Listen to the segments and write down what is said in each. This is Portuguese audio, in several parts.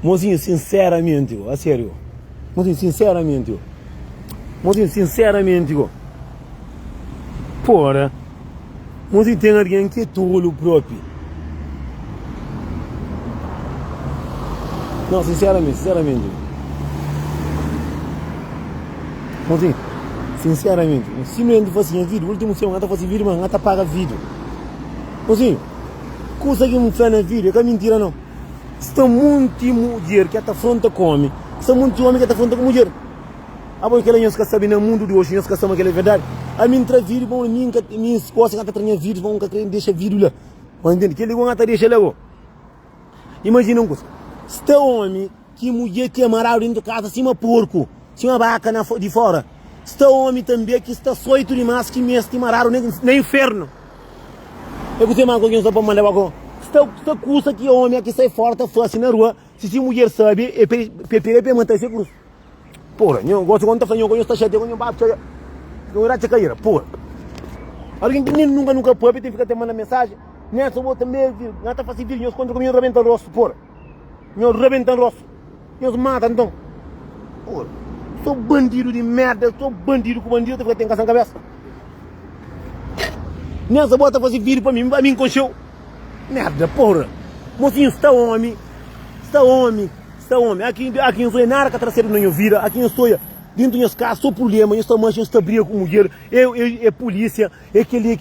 Mozinho, sinceramente, a sério. Mozinho, sinceramente. Mozinho, sinceramente. Porra. Mozinho, tem alguém que é tolo próprio. Não, sinceramente. Mozinho, sinceramente. Se não é fazer vídeo, o último seu, não fazer vídeo, mas não paga vídeo. Mozinho, consegue me fazer na vídeo, que é mentira não. Está muito mulher que está fronte come, está muito homem que está fronte com mulher. A bom que ela não se sabe no mundo de hoje, não se sabe que é verdade. A mim traz vídeo, bom, minha esposa que está trazendo vídeo, bom, que deixa vídeo lá. Mas entende? Que ele vai deixar lá. Imagina uma coisa. Está homem que mulher que é amarrado dentro de casa, cima porco, cima vaca de fora. Está homem também que está soito demais, que mesmo amarrado no inferno. Eu gostei mais com alguém só para mandar agora. Esta coisa que homem que sai fora, está fácil na rua, se a mulher sabe, é para manter esse cruz. Porra, eu gosto quando está falando, eu estou cheio de coisa, eu irá te cair, porra. Alguém que nunca pode, tem que ficar te mandando mensagem, nessa eu vou também, não está fazendo vídeo, eu conto comigo, rebenta o rosto, porra. Eu rebenta o rosto, eu mata então. Porra, sou bandido de merda, sou bandido com bandido, tem que ter em casa na cabeça. Nessa bota fazer vídeo para mim com show. Merda, porra. Mocinho, está homem. Aqui eu sou nada que traseiro na minha vida. Aqui eu estou dentro das casas, sou problema. Eu estou manchando, estou briga com mulher. É polícia, é aquele,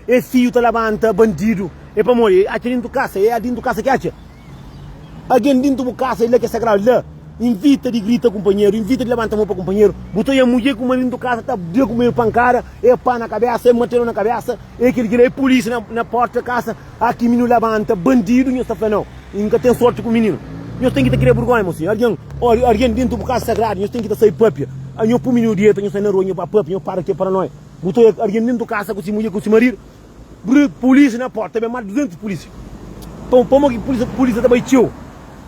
é filho, tá levanta, bandido. É para morrer. Aqui dentro da casa, é dentro da casa que acha. Alguém dentro da casa, ele é que é sagrado lá. Invita de grita companheiro, invita de levantar a mão para companheiro. Botou a mulher com o marido de casa, tá com meio pancada, é pá na cabeça, é manteiro na cabeça, é aquele é polícia na porta da casa, aqui menino levanta, bandido, não está falando, nunca tem sorte com o menino. Nós tem que ter vergonha, mocinho. Alguém dentro do casa sagrado, nós tem que sair própria. Aí eu pôr menino direito, eu saio na rua, eu para própria, eu para aqui para nós. Botou alguém dentro do casa com essa mulher, com esse marido, polícia na porta, também mais de 200 polícia. Como que polícia também tio?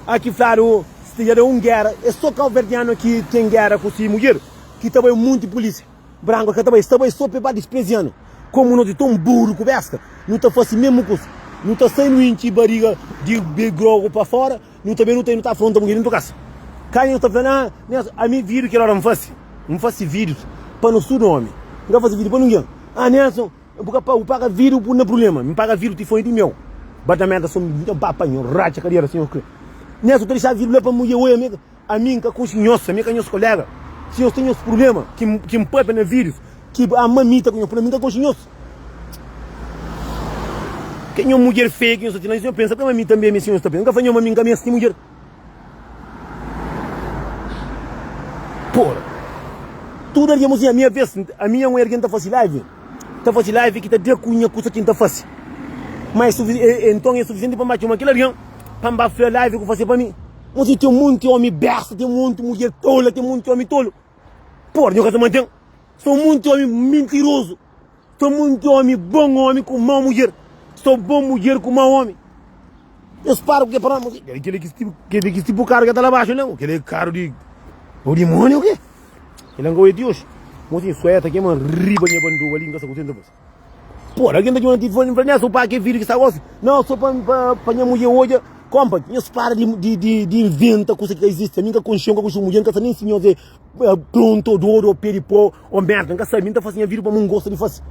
Aqui, claro. Se era guerra, é só calverdiano que tem guerra com essa mulher, que também é muito polícia. Branco que também só para desprezando. Como não tem um burro com besta, não está fazendo mesmo coisa. Não está saindo em barriga de grogo para fora, não está afronta a mulher dentro da casa. Quem está falando, a mim vídeo que ela não faz vídeos para não ser homem. Não faz vídeo para ninguém. Nelson, eu pago vídeo por não problema, me paga vídeo que foi de meu. Batamenta são papanho, racha carreira, senhor. Nessa eu deixava vir lá para mulher, oi, a mim que conheço, a minha conheço colega. Se eu tenho esse problema, que me põe na vírus, que a mamita conhece problema, que conheço. Quem é uma mulher feia, que eu penso que a mim também me senhor está pensando, nunca foi uma minha assim mulher. Porra. Tudo ali, a minha vez, a minha mulher que está fazendo live. Está fazendo live que está de cunha, coisa que está fazendo. Mas então é suficiente para bater uma aquela ali. Para fazer live que fazer para mim. Mas tem muito homem besta, tem muito mulher tola, tem muito homem tolo. Porra, eu quero manter. Sou muito homem mentiroso. Sou muito homem bom homem com mau mulher. Sou bom mulher com mau homem. Eu espero que é para nós. Aquele tipo de cara que está lá abaixo, não. Aquele cara de... O demônio o quê? Ele é um goiê de hoje. Mas isso é aqui, mano. Riba minha banduva ali, não sei o que. Porra, alguém está de uma telefone, só para que vídeo que está gosto. Não, só para minha mulher hoje. Compa, não se para de inventar coisa que existe. A minha consciência com a mulher, não nem senhor de pronto, ouro, peripó, ou merda. Não sabe, não está fazendo vídeo para não gosta de fazer.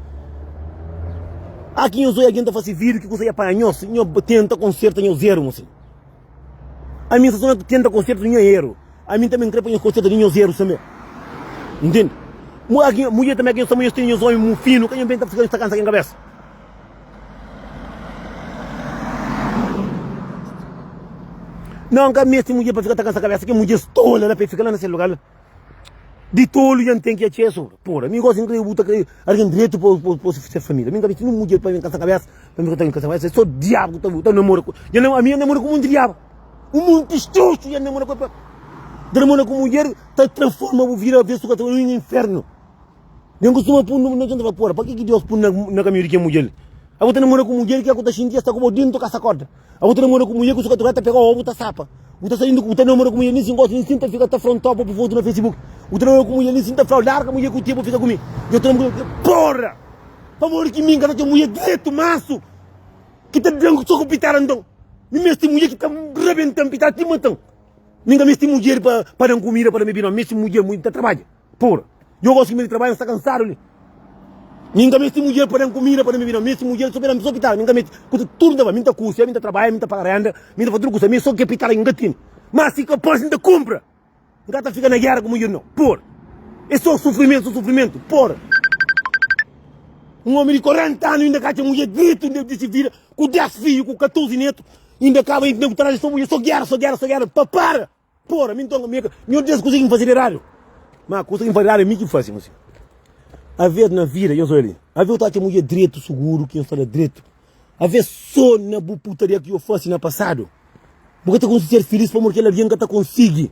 Aqui eu sou alguém que está fazendo vídeo que você ia para nós, eu tenta consertar em zero, moço. A minha só tenta consertar em zero. A mim também creio que conserta em zero também. Entende? Mulher também que eu sou muito fino, que eu bem está fazendo esta cansa aqui na cabeça. Não, que a minha mulher para ficar com essa cabeça, que mulher tola, ela para ficar lá nesse lugar. De tolo, já tem que ir isso. Porra, eu gosto de botar alguém direito para ser família. Eu gosto de mulher para ficar com essa cabeça, para ficar com essa cabeça. É só diabo que eu namoro. A minha namoro com um diabo. Um mundo estouro, já namoro com namoro com mulher, transforma o vira a vez que no inferno. Eu costumo pôr no canto da porra. Para que Deus põe na caminho de que mulher? A outra namora com mulher que a conta xindia está como dentro da casa corda. A outra namora com mulher que o sucato pegou a outra sapa. O outra saindo com o namora com mulher nem se gosta, nem sinta fica até frontal para o foto no Facebook. O outra namora com mulher nem sinta frau larga mulher com o tempo fica comigo. E outra namora porra! Para morrer que minha tem mulher direto maço. Que está dando só com pitar andão. Nem mesmo tem mulher que está rebentando pitar te matando. Ninguém me estima mulher para não comida, para me vir, não. Me estima mulher muito trabalho. Porra. Eu gosto de trabalhar, está cansado ali. Ninguém me estima mulher para não comida, para me vir, não. Me estima mulher, só para me hospital. Ninguém me tudo dava, minha custa, minha trabalho, minha pagarenda, minha fatura custa, minha só que pitar em gatinho. Mas se que posso ainda compra. Gata fica na guerra como eu não. Porra. É só sofrimento, porra. Um homem de 40 anos ainda cá tem mulher dito, ainda se vira, com 10 filhos, com 14 netos, ainda acaba em tempo atrás, só guerra, para! Porra, meu Deus, conseguem fazer horário. Mas conseguem fazer horário, é muito fácil, assim. A ver na vida, eu sou ali, a ver eu estou a ter mulher direito, seguro, que eu estou direito. A ver só na putaria que eu faço no passado. Porque eu consigo ser feliz, para que ela venha que eu consigo.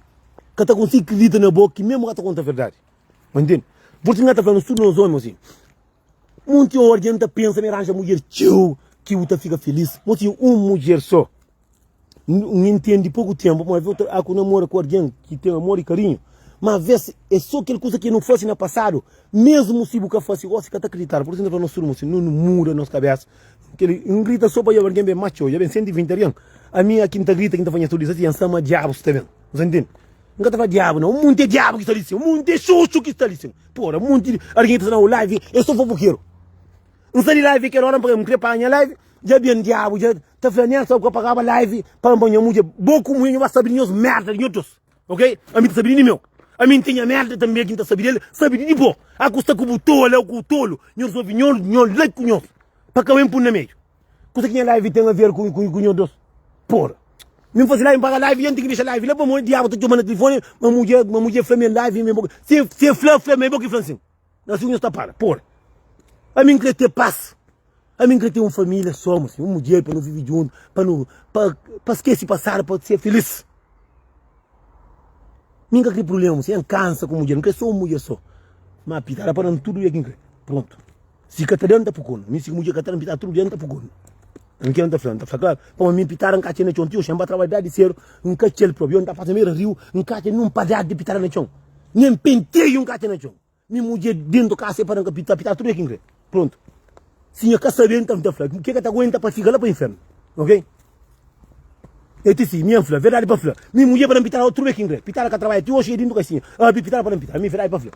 Que eu consigo acreditar na boca, que mesmo que eu conta a verdade. Entende? Porque eu estou falando tudo nos homens, assim. Muito orienta pensa me arranja mulher tchau que o fica feliz. Mas uma mulher só. Não entende pouco tempo, mas eu namoro com alguém que tem amor e carinho. Mas às vezes é só aquela coisa que não fosse no passado. Mesmo se você fosse, você tem que acreditar. Por isso nós somos assim, não muda nossa cabeça. Não grita só para eu alguém bem macho, já bem 120 anos. A minha quinta grita, quinta fanha tudo isso, assim, sama diabo, você está vendo? Você entende? Não está diabo, não. Um monte de diabo que está ali, um monte de xoxo que está ali. Porra, um monte de... Alguém está na live, eu sou fofoqueiro. Não sei de live que era para me criar para a live, já bem diabo, já está falando só que eu pagava live para me banhar muito. Pouco muito vai saber os merda de outros, ok? A mim está sabendo meu. A mim tinha merda também que está sabendo, sabe de bom. A custa com o tolo, nós só vinhos, nós leite com nós, para que eu me no meio. Coisa que a live tem a ver com nós, porra. Me fazer live para live, eu tenho que deixar live, lá para o diabo está tomando telefone, uma mulher flame live, se flame é bom que assim. Nós não está para, porra. A mim queria ter paz. A mim queria ter uma família, somos, uma mulher para não viver junto, para esquecer passar, para ser feliz. Nunca queria problema, se cansa com mulher, não quer só uma mulher só. Mas pitar para tudo e aqui, pronto. Se catarão está pouco, me se mulher catarão pitar tudo dentro está pouco. Não quero estar falando, está claro. Para mim pitar um cachê na chão, tio, chama trabalhar de cero, um cachê próprio, está fazendo meio rio, um cachê não parar de pitar na chão. Nem penteio um cachê na chão. Minha mulher dentro do cachê para não pitar tudo aqui, pronto. Se eu quero saber, então, o que te aguenta para ficar lá para o inferno? Ok? Eu disse, minha filha, verdade para filha. Minha mulher para me pitar outro aqui, pitar que trabalha, tu hoje dentro do caixinha. Pitar para me pitar, minha verdade para filha.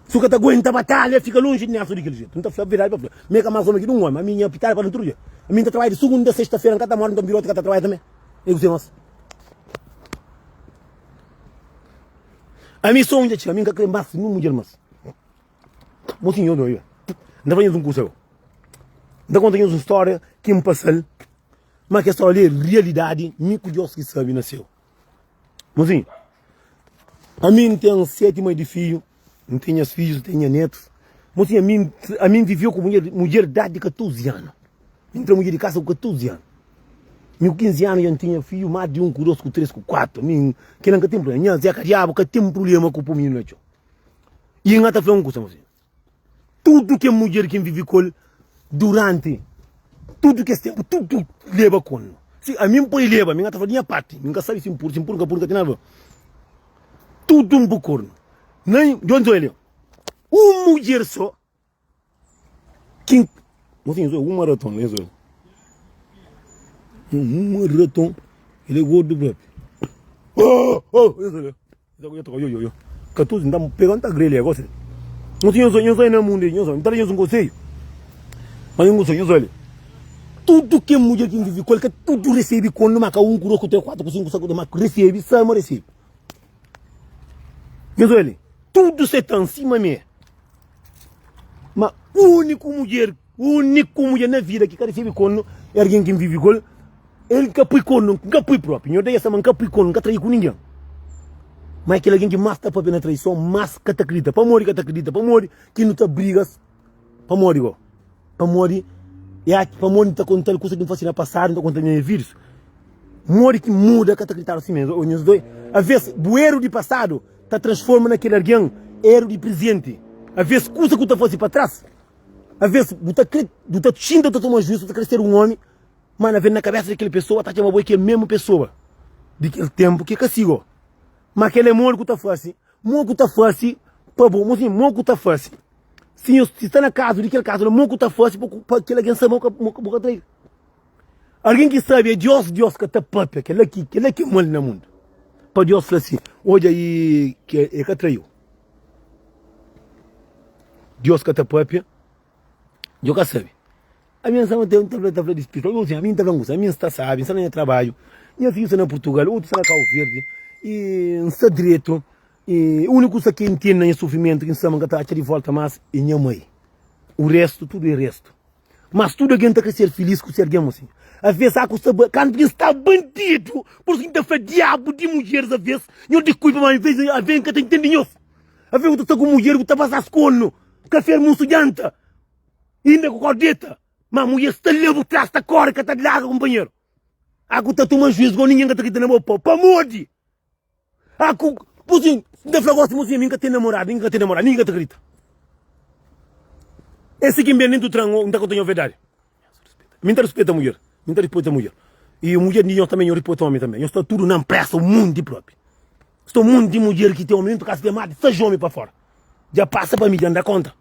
Se o que te aguenta batalha, fica longe de nessa daquele jeito. Não está verdade para filha. Minha mais homem que não ama, a minha pitar para outro dia. A minha trabalha de segunda, sexta-feira, cada hora, então virou que trabalha também. Eu sei mais. A minha sonha, a minha que mais, não mulher mais. Mocinho, não é? Ainda venho um curso. Ainda contei uma história que me passou, mas que essa história é realidade, me curioso que sabe nasceu. Mas sim, a mim tem 7 mães de filho, não tenho filhos, tenho netos. Mas sim, a mim viveu com mulher de idade de 14 anos. Entrou mulher de casa com 14 anos. Com 15 anos eu não tinha filho, mais de um, com 2, com 3, com 4. Que não tem problema, Zé Cadiabo, que tem problema com o menino. E ainda está falando com você. Tudo que a mulher que vive com durante tudo que esse tempo, tudo leva com. Se a mim pode levar, a minha está falando a parte, nunca sabe se impor, que tem nada. Tudo um pouco. Nem, de onde ele? Uma mulher só. Quem? Mocinho, um maratão, né? Um maratão, ele é gordo, bro. Eu. 14, não pegando a grelha agora. Não tinha sonho no mundo, não tinha um conselho. Mas eu não sonho, tudo que mulher que vive, qualquer tudo recebe quando uma cá 1, 2, 3, 4, 5, 6, 7, recebe, sama recebe. Ele, tudo se está em cima de mim. Mas única mulher na vida que recebe quando é alguém que vive com ele que põe quando, que põe próprio. Eu dei essa mãe que põe quando, que trai com ninguém. Mas aquele alguém que mais está para a traição, mais que te acredita. Para morrer que te acredita, para morrer que não te brigas, para morrer, para morrer. Para morrer está contando coisas que não fazem passar, não está contando nem vírus. Morrer que muda, que te acredita assim mesmo. Às vezes, o erro de passado está transformando naquele alguém, erro de presente. Às vezes, coisa que tu fazes para trás. Às vezes, tu está xinga, tu toma juízo, tu quer ser um homem, mas na cabeça daquela pessoa, está chamando que é a mesma pessoa. Daquele tempo que castigo. Mas aquele amor que tu faz, para bom, mas amor que tu faz. Se está na casa, daquele caso, amor que tu faz, para aquele alguém saber que boca traiu. Alguém que sabe é Deus que está próprio, que ele que manda no mundo. Para Deus falar assim, hoje aí que traiu. Deus que está próprio, Deus que sabe. A minha sama tem um tablet de espírito, a minha está a minha está sabe, está no trabalho, minha filha está na Portugal, outro está na Cabo Verde, e está direito, e o único que entende em sofrimento, que está de volta, mas é minha mãe. O resto, tudo é resto. Mas tudo alguém tem que ser feliz com ser alguém assim. Às vezes há quando está bandido, por isso que está diabo de mulheres, às vezes, eu desculpa, mas às vezes que tem entendimento. Às vezes está com mulher que está passando cono, café muito janta, e ainda com cordeta. Mas a mulher está levando atrás da cor que está de lá, companheiro. Há que está tomando juízo com ninguém que está aqui na boca, para morrer. Há que, por assim, da flagostra, ninguém que tem namorado, ninguém que tem namorado, ninguém que acredita. Esse que nem do trango, não tem a verdade. Me respeita a mulher. Me respeita a mulher. E a mulher ninguém também, eu respeito o homem também. Eu estou tudo na pressa, o mundo de próprio. Estou um mundo de mulher que tem homem, não casa de mais, seja homem para fora. Já passa para mim, já dá conta.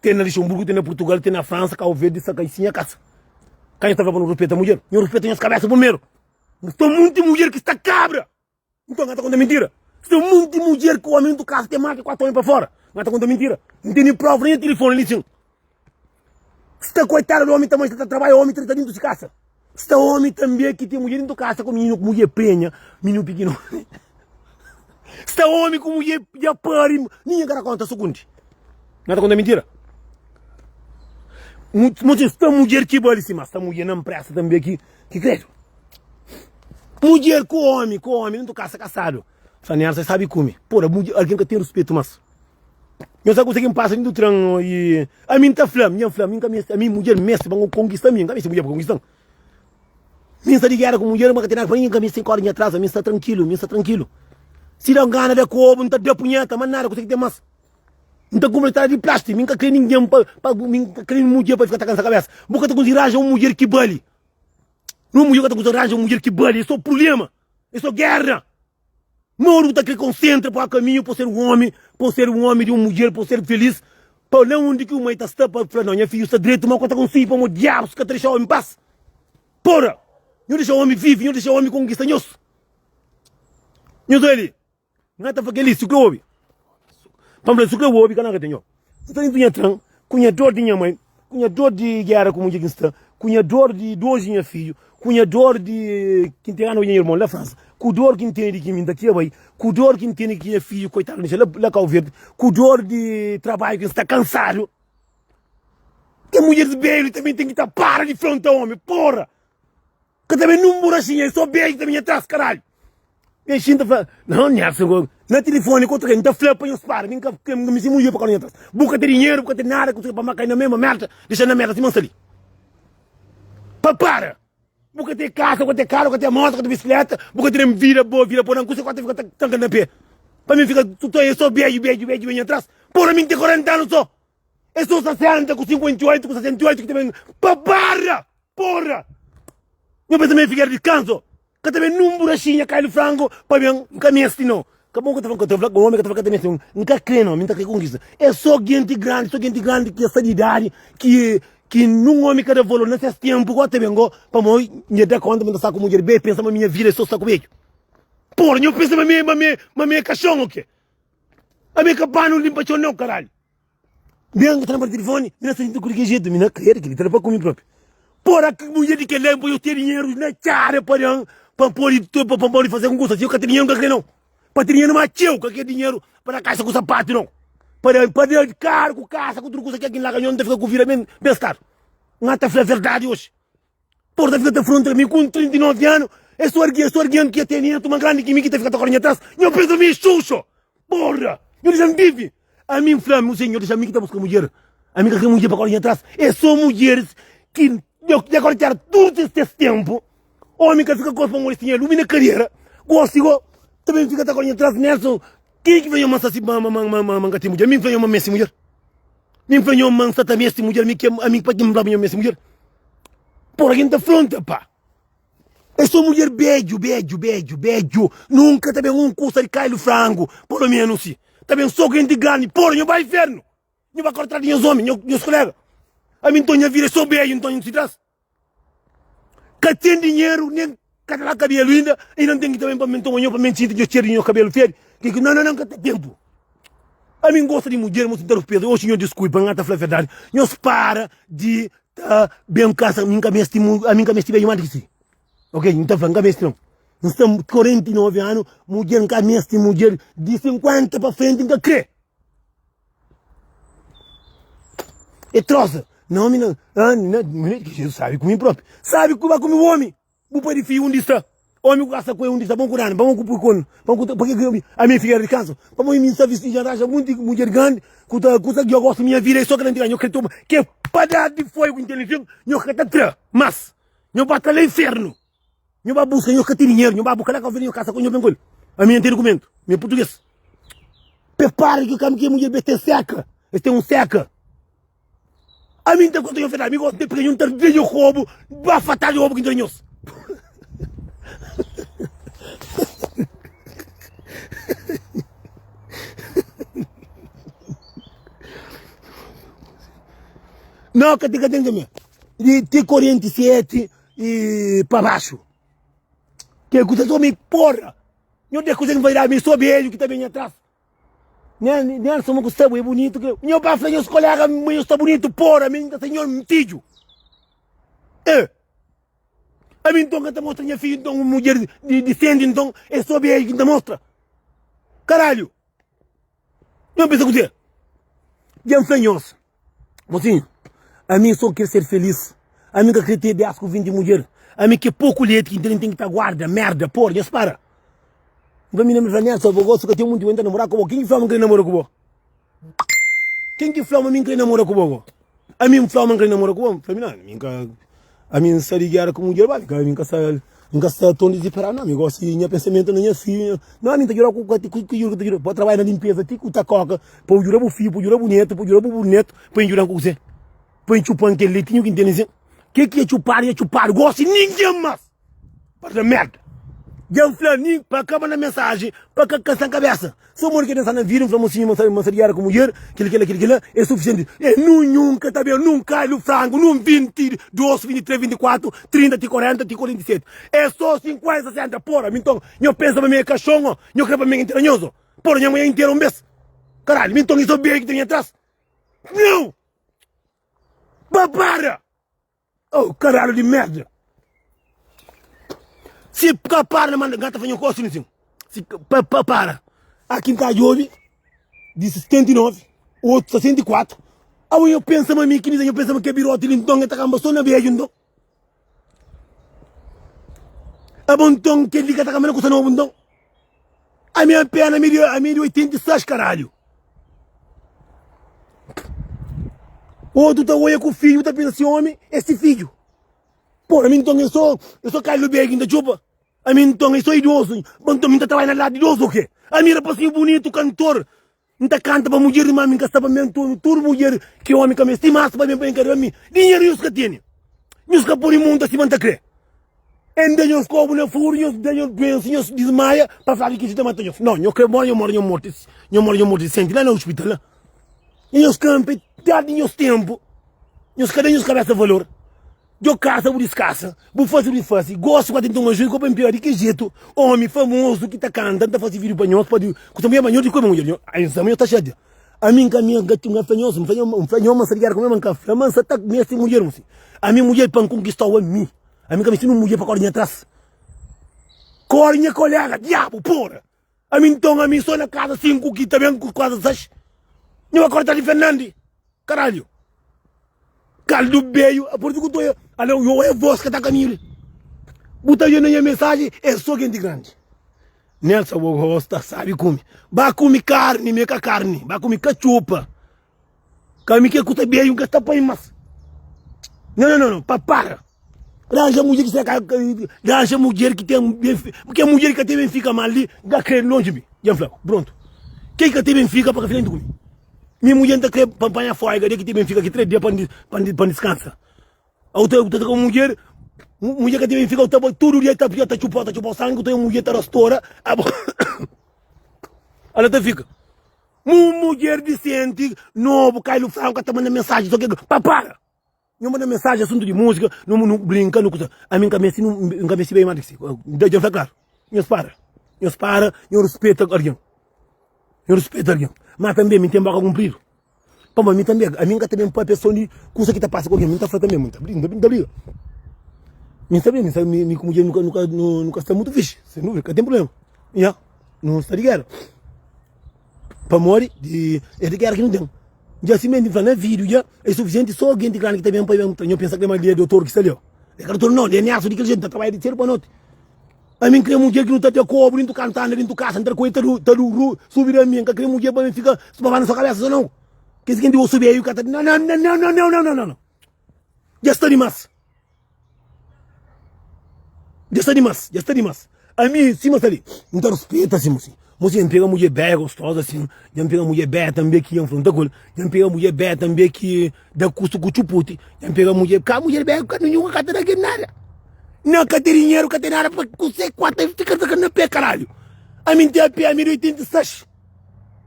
Tem na Luxemburgo, tem na Portugal, tem na França, Cabo Verde, saca em a casa. Quem está falando respeito a mulher? Eu respeito as cabeças primeiro. Estou um mundo de mulher que está cabra. Então, não está conta mentira. Estou um mundo de mulher que o homem do casa tem mais de 4 homens para fora. Não está conta mentira. Não tem nem prova, nem telefone, nem sim. Está coitado do homem também, está trabalhando, o homem está dentro de casa. Está homem também que tem mulher dentro de casa, com menino com mulher penha, menino pequeno. Está homem com mulher de pare, ninguém quer conta, segundo. Não está conta mentira. Está mulher que vale cima, está mulher não presta também que credo. Mulher com homem, dentro de casa casado. Sanear, você sabe como. Porra, alguém que tem respeito, mas. Eu só consegui passar do trem e a mim tá flam, a minha mulher mestre para conquistar minha, a minha mulher para conquistar. Minha está de guerra com mulher, mas que tem a minha sem coragem atrás, a minha está tranquilo. Se não gana de cobo, não está de punheta, mas nada, consegue ter mais. Não está completado de plástico, minha quer ninguém para querer mulher para ficar atacando essa cabeça. Boca está com arranja uma mulher que bale. Não mulher que está com arranja uma mulher que bale, é só problema, é só guerra. Moro está que concentra para o caminho, para ser um homem de uma mulher, para ser feliz. Para não onde que o mãe está para falar, não, minha filha está direito, mas conta consigo, para o diabo, se quer deixar o homem em paz. Porra! Eu deixo o homem vivo, eu deixo o homem conquistanhoso. Eu sou ele. Não está fazendo isso, o que ouve? Para o que eu ouve, que não tenho. Você está indo em trem, cunhador de minha mãe, cunhador de guerra como mulher que está, cunhador de 12 minha filho, cunhador de quem tem minha irmã lá na França, cudor que entende que me daqui vai, cudor que entende que é filho, coitado, lá Cabo Verde, cudor de trabalho que está cansado. Que mulher de beijo também tem que estar para de frente ao homem, porra! Que também não mora assim, é só beijo também atrás, caralho! E assim, não, na telefone, contra quem está flapa e eu para, me se mulher para cá atrás. Busca ter dinheiro, busca ter nada, para marcar na mesma merda, deixa na merda, se mansa ali. Para! Busca ter casa, busca ter carro, busca ter moto, busca ter bicicleta, busca ter vira por não custa quanto fica tancando a pé. Para mim fica, tu é só beijo, bem atrás. Porra, mim tem 40 anos só. É só 60, com 58, com 68, que também. Para! Porra! Eu penso também ficar descanso. Que também não burachinha cai no frango, para mim, caminha assim não. Acabou que eu estou falando com o homem que eu estou falando também, nunca creio não, nunca conquista. É só gente grande que é sanidade, que num homem que dá valor nesse tempo, eu também vou, para mim, me dar conta, me dar com mulher bem, pensa na minha vida, só está comigo. Porra, eu penso na minha cachorro, o quê? A minha cabana não limpa chão não, caralho. Bem, que está no telefone, me não sei de qualquer jeito, me não quero, que ele trabalha comigo próprio. Porra, que mulher de que lembra eu ter dinheiro na cara para poder fazer um gosto assim, eu quero ter dinheiro, não quero não. Para ter dinheiro mais teu, que é dinheiro para caixa com sapato, não. Para de carro, com caça, com tudo que aqui lá ganhou, não deve ficar com vira bem caro. Não está a falar a verdade hoje. Porra, fica de frente a mim com 39 anos, é só arguindo que tem dinheiro, uma grande que me quita, fica a correr atrás, eu penso a mim, xuxo. Porra, eu já me vive. A mim, flame, o senhor, já me quita buscar mulher. A mim que mulher para correr atrás, é só mulheres que eu agora quero tudo esse tempo. Homem que fica com as dinheiro, ilumina a carreira, gosto, também fica a correr atrás, Nelson. Quem é que veio uma assim, mangati mulher? Mim veio uma messi mulher. Mim veio uma sata messi mulher, a mim para que me dá minha messi mulher. Porra, quem está fronte, pá. É só mulher beijo. Nunca também um custa de cair no frango, pelo menos sim. Também só gente grande, porra, eu vou ao inferno. Eu vou cortar de meus homens, meus colegas. A mim, Tonha vira só beijo, então não se traz. Que tem dinheiro, nem cada cabelo ainda, e não tem que também para mentir, para mentir, de tirar o cabelo feio. Não, que tem tempo. A mim gosta de mulher, muito interrompido. Hoje eu desculpa, não está falando a verdade. Eu para de bem casa, a minha cabeça bem mais que ok, então falando cabeça não. Nós estamos 49 anos, mulher cabeça, mulher de 50 para frente, ainda crê. É troça. Não, menina, Jesus sabe comigo próprio. Sabe como vai comer o homem? O pai de filho, onde está? Homem gasta com onde está? Vamos curar, vamos com porque a minha filha de casa. Para mim, minha serviço já racha muito mulher grande, que eu gosto da minha vida, só que não tem, eu quero que padrão de fogo inteligente, eu quero ter, mas, eu vou para o inferno. Eu vou buscar, eu quero ter dinheiro, eu vou buscar lá que eu venho casa com eu venho. A minha tem documento, meu português. Prepare que o caminho que a mulher vai ter seca, este é um seca. A mim tem quanto eu fiz, amigo, tem porque eu não tenho roubo, vai fatal o roubo que tenho. Não, que tem também. De 47 e para baixo. Que coisa só me porra. Eu tenho coisa que vai dar, me sou beijo que está bem atrás. Nem sou uma coisa bonito. Meu pai falou, os colegas, eu estou bonito, porra, minha senhor, metido. A mim então que te mostra minha filha, então, uma mulher decente, então, é só beijo que te mostra. Caralho. Eu penso com você. Já fanhoso. Mocinho, a mim só quer ser feliz. A mim que quer ter de asco 20 mulheres. A mim que é pouco leite, que tem que estar guarda, merda, porra, já se para. Não me lembro de só eu gosto que tem muito gente namorar com você. Quem que flama que namora com você? Quem que flama mim que namora com você? A mim flama que namora com você? A mim se ligar com mulher, vai, a mim que está tão desesperado, não, amigo, assim, minha pensamento não é assim. Não, a mim está jurando que pode trabalhar na limpeza, tem que estar coca, pode jurar o filho, pode jurar o neto, pode jurar o neto, pode jurar com você. Pode chupar aquele leitinho que entende, que é chupar, gosto de ninguém mais. Para merda. Já flaninho para acabar na mensagem, para cansar a cabeça. Se o amor que dançar na vida, falamos assim, uma seriada com mulher, aquilo, é suficiente. Nunca, tá bem, nunca, no frango, num 20, 12, 23, 24, 30, 40, 47. É só 50, 60, porra. Então, eu penso para mim cachorro, eu quero para mim inteiranhoso. Porra, minha mulher inteira um mês. Caralho, então isso é bem que tem atrás. Não! Para! Oh, caralho de merda! Se para, não manda gata fazer um costo nisso. Se para. Aqui em Cajove, de 79, outro 64. Aí eu penso a mim que eu penso que é birote, então eu estou só na viagem, então. A bom então que ele está caminhando com essa nova, então. A minha perna, a minha 86, caralho. Ou tu tá olhando com o filho, tá pensando assim, homem, esse filho. Porra, a mim então eu sou Carlos Beguin da chupa. A mim então eu sou idoso. Bom, então eu tá trabalhando lá de idoso o quê? A minha rapaz bonito, cantor. Não tá canta para mulher, mas me gasta para mim, tudo mulher, que homem que me estimasse para mim, para encarar a mim. Dinheiro eu que tenho. Eu que por mundo assim, manda crer. Ainda eu escovo na fúria, eu penso, eu desmaia, para falar que isso também tem. Não, eu moro, sente lá no hospital. E os campos, tadinho os tempo. E os carinhos cabeça valor. Eu caça por escassa, vou fazer o que faço, gosto de ter uma ajuda, como é pior de que jeito, homem famoso que está cantando, está fazendo vídeo para nós, pode, que também é banho de como mulher, aí também está cheio. A mim caminha gato um fanhoso, um fanhoso, mas ligar com uma café, mas está mesmo mulher, a minha mulher para conquistar a mim, a minha cabeça não mulher para correr atrás, corre colega, diabo, porra, a mim então a mim só na casa 5 que também com quase 6, não acorda de Fernandes, caralho. Caldo beio, por isso que eu estou, eu voz que está caminhando. Bota eu na minha mensagem, é só gente grande. Nessa eu gosto, sabe como? Vai comer carne, meca carne, vai comer cachupa. Carne que custa beio, que está para mas. Não, para. Arranja mulher que se arranja mulher que tem, porque a mulher que tem bem fica mal ali, dá querer longe de mim. Já falou, pronto. Quem que tem bem fica para frente comigo? Minha mulher está querendo apanhar folga, que tem bem fica aqui 3 dias para descansar. A outra com mulher que tem bem fica, todo dia está chupando sangue, a mulher está restaura, ela está fica. Uma mulher decente, novo, cai no frango, está mandando mensagem, só que, para. eu mando mensagem, assunto de música, não brinca, não coisa. A mim cabeça bem mais que isso. Já está claro. Eu respeito alguém. Eu respeito alguém. Mas também me tem barra cumprir. Para mim também, a mim também para a pessoa de coisa que está passando com alguém, me está falando também, muita briga. Me sabe, me como nunca está muito fixe, sem dúvida, tem problema. Não está ligado. Para morrer, é de guerra que não tem. Já se mente falando vídeo, já é suficiente só alguém de grande que também para eu pensar que é mais doutor que está ali. É doutor não, ele é neaço de que gente trabalha de cedo para noite. A mim queria mulher que não está de cobre, não está cantando, não está casa, não está coisa, está subir a minha, que queria mulher para mim ficar babando na sua cabeça, não. Que se quem deu subir aí o cara não. Já está demais. Já está demais. A mim, sim, mas ali, não está respeito assim, mocinho. Mocinho, pega mulher bem gostosa assim, já pega mulher bem também que enfrenta com ele, já pega mulher bem também que dá custo com o chuputi, já pega mulher bem, que não cata daquele nada. Não cata dinheiro, cata nada para você quatro fica na pé, caralho. A mim tem a pé a 1086.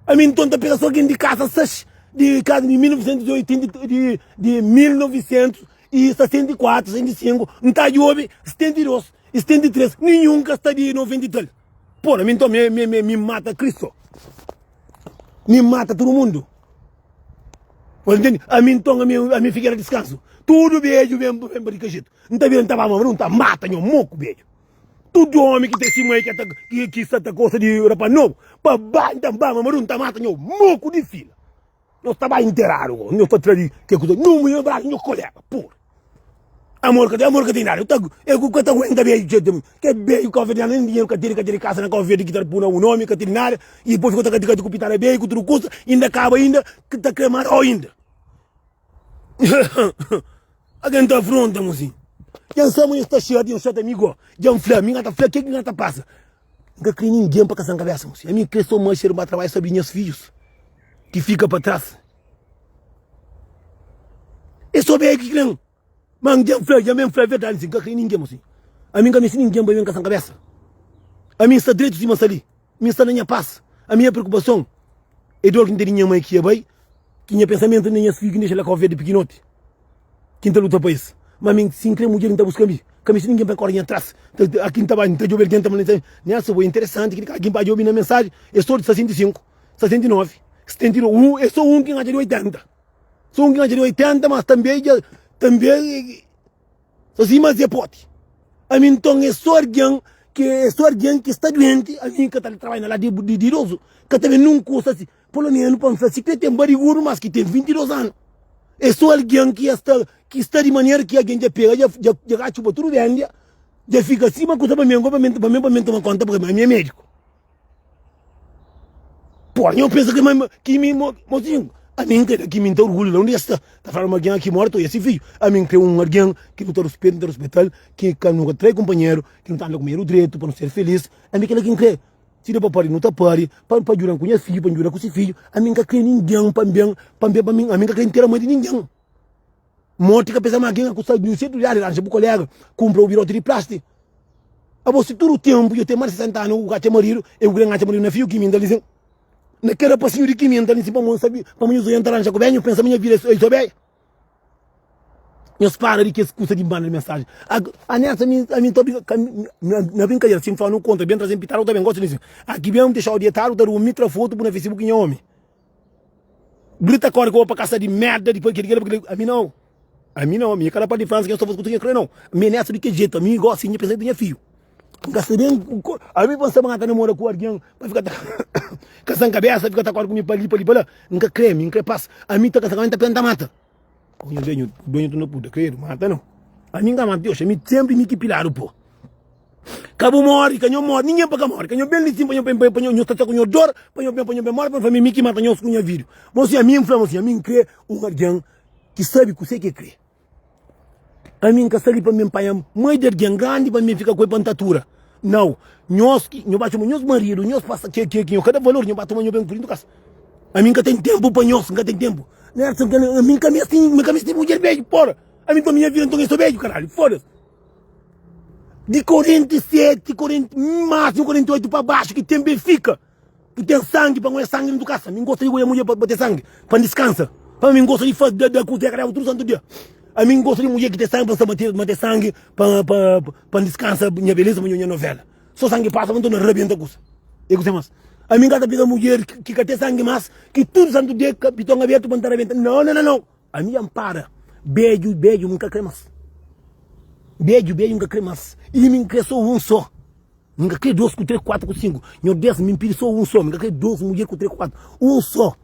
A mim tonta pega só alguém de casa, de casa de 1980, de 1964, 65, não está de homem, 72, 73, nenhum está de 93. Porra, então me mata Cristo. Me mata todo mundo. Você entende? A mim então, a mim fica de descanso. Tudo beijo, bem para jeito. Não está vendo, não está mata, não, moco beijo. Tudo homem que tem cima aí que está coisa de rapa novo. Para baixo, mas não está mata, não, moco de fila. Não estava inteirado, não está atrás que coisa. Não me lembrar, meu colega, porra. Amor que tem nada. Eu que estou aguentando bem, que bem, que eu vejo nem dinheiro que tira casa na cova de que está por um nome que tem nada e depois fica de cupitar bem, que tudo custa, ainda acaba ainda que está cremado ainda. Alguém está afronta, mocinho. Já sabemos está cheio de um chato amigo, já um flá, minha tá flá, que tá passa. Nunca criei ninguém para caçar a cabeça, mocinho. A minha cresceu mais cheiro para trabalhar sobre meus filhos, que fica para trás. É só bem que não. Mas já mesmo foi verdade, assim, que ninguém, assim. A mim, se ninguém vai vir com essa cabeça. A mim está direito de ali. A mim está na minha paz. A minha preocupação é dor que não tem ninguém mãe que ia bem, que tinha pensamento nem as filhas que deixa ela com a de pequenote. Que não luta para isso. Mas a mim, se incrível, mulher não está buscando mim. Que se ninguém vai correr atrás. Aqui não está bem, não está jovem, não está nessa foi interessante, que aqui vai ouvir na mensagem, é só de 65, 69, 71, é só um que de 80. Só um que de 80, mas também assim, mas é pote. A mim então é só alguém que está doente, a mim que está trabalhando lá de idoso, que também não custa assim, pelo menos pensa assim, que tem barrigudo, mas que tem 22 anos. É só alguém que está de maneira que alguém já pega, já chupa tudo bem, já fica assim, mas custa para mim tomar conta, porque mim é médico. Pô, eu penso que mocinho, a mim que me dá orgulho, onde está? Está falando alguém aqui morto, e assim filho. A mim que é alguém que não está respeitando, que nunca traz companheiro, que não está no comer o direito, para não ser feliz. A mim que é quem crê. Se dá para parir, não está pare, para jurar com os filhos, para jurar com os filhos. A mim que crê ninguém, para mim, a mim que crê inteiramente ninguém. Morte que pensa mais alguém que custa de um certo lugar, arranja para o colega, compra o virote de plástico. A você todo o tempo, eu tenho mais de 60 anos, o gato é marido, eu ganho gato é marido na filho, que me dá licença. Naquela passinho de que me entra para mim saber, para mim usar laranja com bem, eu penso a minha vida é só bem. Eu espero de que esse custa de banda de mensagem. A nessa a mim na brincadeira, se me fala no conta, bem trazer pitar, eu também gosto disso. Aqui bem deixar o dietário, dar um microfoto para o Facebook em homem. Grita agora que eu vou para casa de merda, depois que ele porque a mim não, a minha cara para de França que eu só vou escutar não. A minha nessa de que jeito, a mim igual assim, eu pensei que tinha filho. Gasta bem, a mim você vai namorar com alguém, vai ficar caçando cabeça, fica com comigo para ali, lá. Nunca creme, nunca passa. A mim está caçando a pena mata. Eu venho tu não pude crer, mata não. A mim não mata, Deus, a mim sempre me que pilar pô. Cabo morre, canhão morre, ninguém paga morre, canhão bem lisinho, panhão está com o dor, panhão bem morre, para mim que mata nós com o vídeo. Mas a mim flama assim, a mim crê alguém que sabe que você que crê. A mim que sabe para mim pai, mãe de alguém grande para mim fica com a pantatura. Não, nós baixo meus marido, nós passa que cada valor nós bato bem por isso casa. A mim que tem tempo para nós, que tem tempo. Né, a mim que assim, mulher beijo, porra. A mim para minha vida então estou beijo, caralho, foda-se. De 47, máximo 48 para baixo, que tem bem fica. Que tem sangue, para não é sangue dentro do casa. A mim gosta de mulher para ter sangue, para descansa. Para mim gosta de fazer da cozinha, outro santo dia. A mim gosto de mulher que tem sangue para manter sangue, para descansar minha beleza, minha novela. Só sangue passa, mas não rebenta coisa. Eu gostei mais. A mim gata pega mulher que tem sangue mais, que tudo santo dia, capitão aberto para arrebentar. Não, não, não, não. A mim ampara. Beijo, nunca crê mais. Beijo, nunca crê mais. E mim crê só um só. Nunca crê 2, com 3, 4, com 5. Eu 10, me pedi só um só. Nunca crê 2 mulheres com 3, 4. Um só.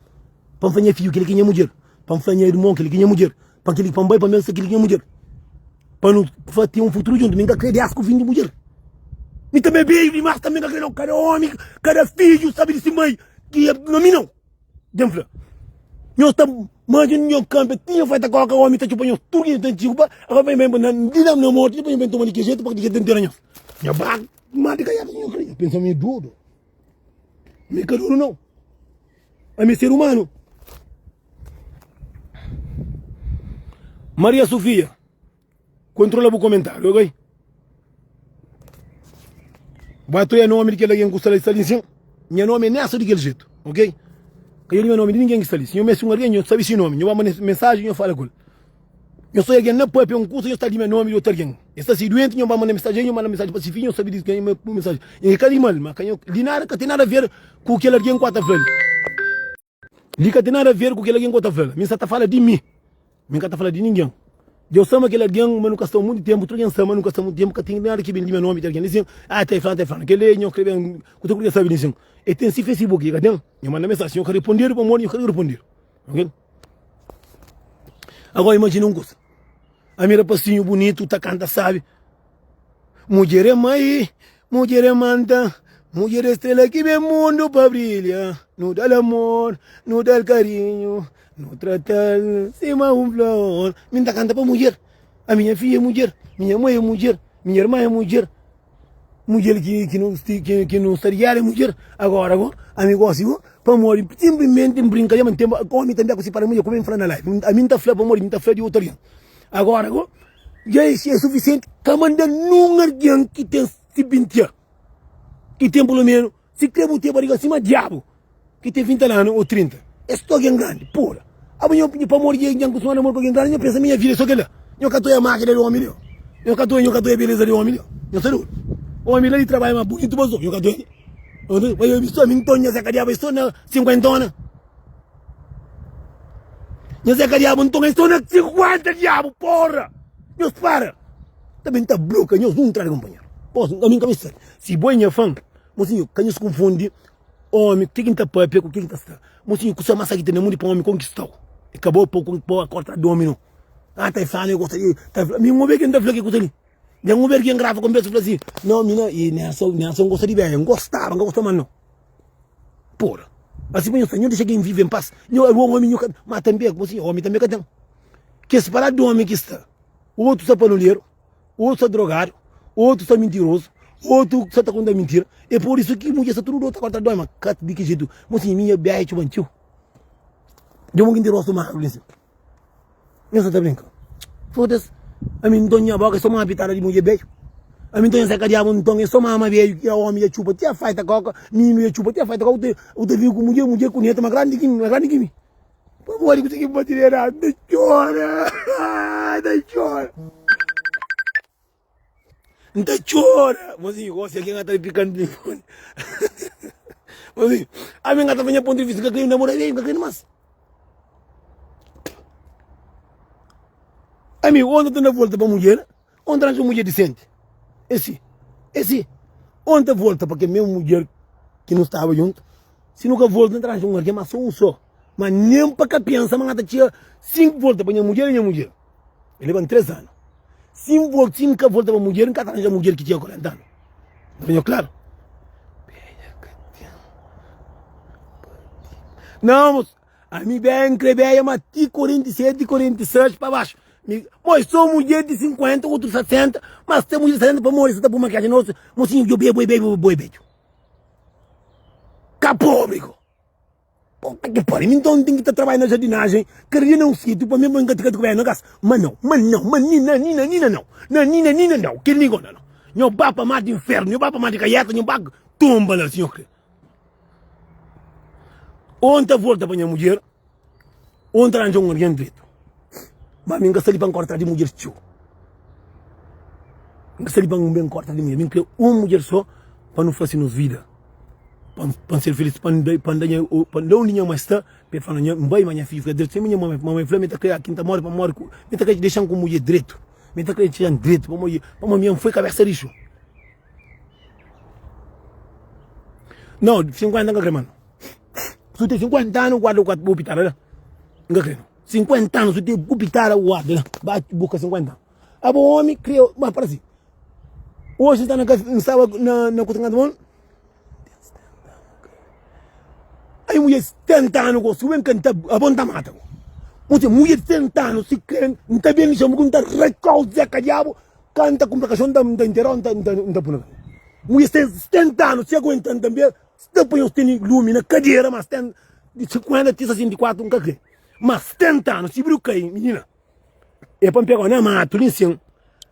Para fazer filho que ele quer mulher. Para fazer irmão que ele quer mulher. Para que ele para para mim que ele quer mulher. Para não ter um futuro junto. Nunca crê 10 com 20 mulher. E também beijo, mas também nunca crê não. Cada homem, cada filho, sabe de si mãe. Que não me não. Dentro. Nós estamos, imagina, nós campo, tinha feito qualquer homem, está tipo, nós tudo que tem tipo, agora vem, não, não morto, tipo, vem tomar de jeito, para que jeito tem nós. Já vai, mas de cair, não creio, pensamento duro. Me duro não. É meu ser humano. Maria Sofia, controla o comentário, ok? Vai ter nome de que alguém gosta de estar em meu nome é nessa daquele jeito, ok? Eu não nome de ninguém que está ali. Se eu me chamo alguém, eu sabe esse nome. Eu vou mandar mensagem, eu falo com ele. Eu sou alguém, não pode ter um curso, eu estou ali meu nome de outro alguém. Está se doente, eu vou mandar mensagem, eu mando mensagem para si, eu sabe disso, ganho mensagem. E cada mal, mas que tem nada a ver com aquele alguém quarta-feira. Liga tem nada a ver com aquele alguém quarta-feira. Minha está falando de mim. Minha está falando de ninguém. Eu chamo aquele alguém, mas nunca estou muito tempo, outro alguém chama, nunca estou muito tempo, que tem nada que vem de meu nome de alguém. Dizem, está falando. Aquele eu escrevi, o que eu sabe disso. E tem esse Facebook, cadê? Eu mando mensagem, eu quero responder para o amor, eu quero responder. Ok? Agora imagina um coisa. A minha passinho bonito, tá canta, sabe? Mulher é mãe, mulher é manta, mulher é estrela que vem mundo para brilhar. No dá amor, no dá carinho, no tratar, cima flor. Minha tá canta para mulher. A minha filha é mulher, minha mãe é mulher, minha irmã é mulher. Mulher que não estaria é mulher. Agora, a mim gosto, para morrer, simplesmente brincadeira, mas homem também com para mulher, como eu falo na live. A mim tá flor para morrer, me tá flor de outro dia. Agora, já é suficiente, que manda num alguém que tem se pintar. Que tem pelo menos, se quer botar barriga acima, diabo. Que tem 20 anos ou 30. É só alguém grande, porra. Amanhã eu pedi para morrer, alguém com amor com alguém grande, eu penso, minha vida é só aquela. Eu catoi a máquina do homem, eu catoi a beleza do homem, eu sei. O homem ali trabalha mais bonito, mas eu catoi. Eu estou a minha tonha, Zé Cadiaba, estou na 50 anos. Eu Zé Cadiaba, estou na 50, diabo, porra. Eu para. Também está bloca, eu não trago companheiro. Posso, a minha cabeça. Se boi é fã, mocinho, quem se confunde, homem, que quem está para com quem está. Mocinho, que essa massa aqui tem muito para homem conquistou. Acabou por a corta do homem, não. Ah, tá falando, eu gostaria. Minha mulher que não está falando que ali. Minha mulher que grava com pessoas assim. Não, mina, e nessa gostaria de ver, eu gostava mais não. Porra. Assim, meu senhor, deixa quem vive em paz. Eu homem, mas também, mocinho, homem também que tem. Que separar do homem que está. Outro está panulheiro, outro está drogado, outro está mentiroso, outro está com mentira. É por isso que mulher está tudo outra quarta dói, mas cata de que jeito. Mocinho, minha bem, te bantiu. Eu vou mentiroso, mas eu só está brincando. Foda-se. A mim, dona boca, só uma habitada de mulher beijo. A mim, dona Zeca Diabo, então, é só uma beijo, que a homem é chupa, tia feita coca, menino é chupa, tia feita coca, o te viu com mulher com neta, mas grande que mim. Por favor, eu consegui bater errado, não chora, não chora. Não chora. Mozinho, você aqui está picando de fone. Mozinho, a minha gata vem a ponto de vista que eu namoro bem, que eu não mais. Amigo, onde tu não volta para a mulher? Onde traz uma mulher decente? Esse. Onde volta para que a minha mulher que não estava junto? Se nunca volta, não traz uma mulher, mas só um só. Mas nem para que pensa, mas ela tinha 5 voltas para a minha mulher. Ele leva 3 anos. 5 voltas para a mulher, nunca traz a mulher que tinha 40 anos. Entendeu claro? Não, a mim bem, crebeia, mas de 47, 46 para baixo. Mas sou mulher de 50, outro 60, mas tem mulher de 60 para morrer, você está por maquiagem nossa, mocinho, eu beijo. Cá público. Que pariu, então tem que estar trabalhando na jardinagem, queria num sítio para mim bancar de governo, não gasta. Mas nina não, que ninguém não. Não vá para mais de inferno, não vá para mais de caieta, não vá tumba lá, senhor. Onde volta para a minha mulher, onde arranjou um alguém direito. Mas minha sali para cortar de mulher tio. Minha sali para bem cortar de mulher. Minha queria uma mulher só para não fazer nos vida. Para ser feliz, para não ninguém mais está, para falar não vai mais filho, porque Deus minha mamãe falou me tá criando quinta mora para morrer, me tá querendo deixar com mulher direito, me tá querendo deixar direito, para mamãe foi cabeça lixo. Não, 50 anos, mano. Se tem 50 anos, guarda o 4 hospital, não creio. 50 anos, se tem hospital, guarda, vai buscar 50. A bom homem criou, mas para assim. Hoje está na coisa do mundo. Aí mulher 70 anos, se o canta a bom da mata. Mulher 70 anos, se quer, não está bem, chama com recausa, cadiabo, canta com placação da inteira, não puna. Mulher 70 anos, se aguenta também, se põe os tênis lume na cadeira, mas tem de 50, 64, nunca crê. Mas 70 anos, se bruca aí, menina. É para pegar na mata, nem assim,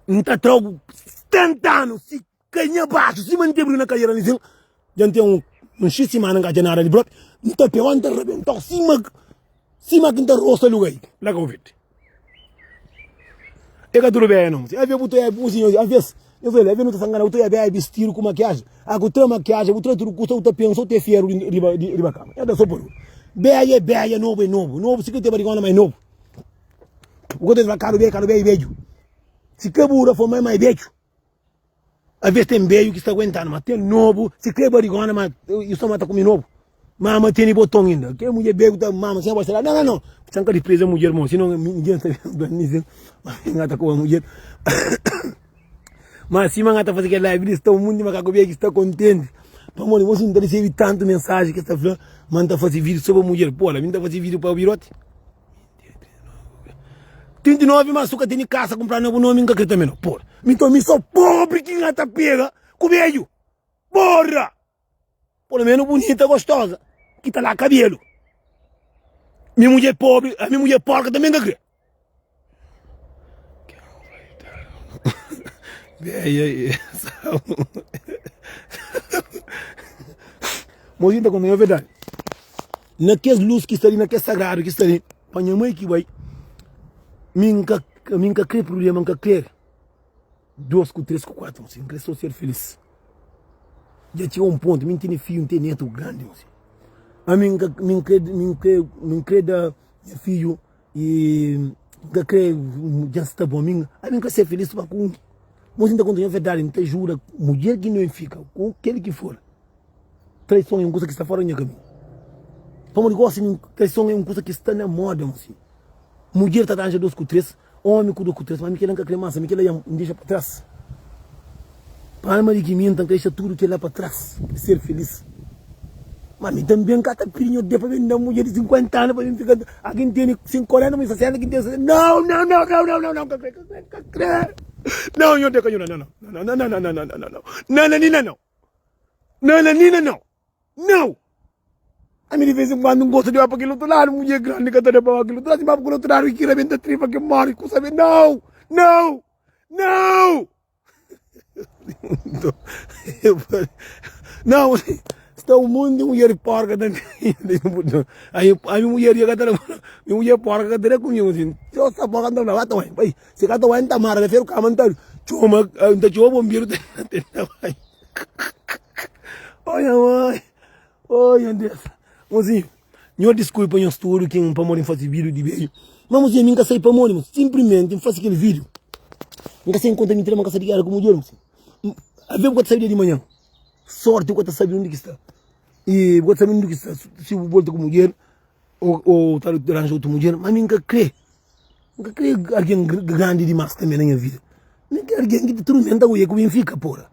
não está troco, 70 anos, se ganha baixo, se mantém na cadeira, nem assim, já tem um X semana que já nada de bloco. Então, pegou e rebentou, cima que está rosto ali, lugar, lá com o vídeo. É que tudo bem, não? Às vezes, eu vejo, não está sangando, eu estou a vestir com maquiagem. A maquiagem, eu tudo custa, eu penso, eu tenho fiero de bacana. É da só por beia, novo, se que tem barigona mais novo. O que tem caro bem, beijo. Se que burra for mais beijo. Às vezes tem beijo que está aguentando, mas tem novo, se que barigona, mas isso mata com novo. Mama tem botão ainda. Que mulher bebe da mama sem abaixar. Não. Sanca de presa mulher, irmão. Senão ninguém está vendo. Mas não está com a mulher. Mas se manga está fazendo aquela live, está o mundo macaco que está contente. Para morrer, você não recebe tanto mensagem que está falando. Manda fazer vídeo sobre a mulher. Pô, ela manda fazer vídeo para o virote. 39 mas suca tem casa comprar novo nome nunca acredita menos. Porra. Então me sou pobre que não tá pega. Com meio. Porra. Pelo menos bonita, gostosa. Que tá lá cabelo. Minha mulher pobre, a minha mulher porca também não crê. Mozinha quando é verdade. Naquelas luzes que está ali, naquele sagrado que está ali. Para minha mãe que vai. Minha crê problema, nunca crê. 2, 3, 4, assim. Cresceu ser feliz. Já tinha um ponto, minha tem filho, tem neto grande, assim. A mim crê da filho e nunca crê já está bom, a mim quer ser feliz para com. Mas ainda quando é verdade, não te jura, mulher que não fica, com aquele que for. Traição é uma coisa que está fora do meu caminho. Para me assim, traição é uma coisa que está na moda, assim. Mulher está dando 2 com 3, homem com 2 com 3, mas me nunca crê mais, me me deixa para trás. Palma de que minta, deixa tudo que é lá para trás, ser feliz. Mas me também cata pirinho de para vender mulher de 50 anos para mim ficar. Aqui tem 50 anos, mas assim, aqui tem. Não, crê. Não, eu tenho não. A mim de vez em quando não gosto de ir para aquele outro lado, mulher grande que está para aquele outro lado, mas para aquele outro lado e que rebenta tripa que morre, com saber, não. Não, está o mundo de mulher porca também. Aí a mulher ia catar, minha mulher porca catar comigo assim. Se eu sabe quando não vai tomar, vai. Se cada um está mar, vai ser o camantar. Choma, ainda choma bombeiro vai. Olha mãe, olha Deus. Mozinho, não desculpa eu estudo que para morrer fazer vídeo de beijo. Mas mozinho, nunca sai para morrer, simplesmente faço aquele vídeo. Nunca sei encontrar minha casa de cara com mulher, mozinho. A ver o que sabia de manhã. Sorte o que sabia onde está. E o que sabia onde está. Se eu volto com mulher, ou está arranjando outra mulher, mas nunca crê. Nunca crê alguém grande demais também na minha vida. Nunca alguém que te tormenta o que fica, porra.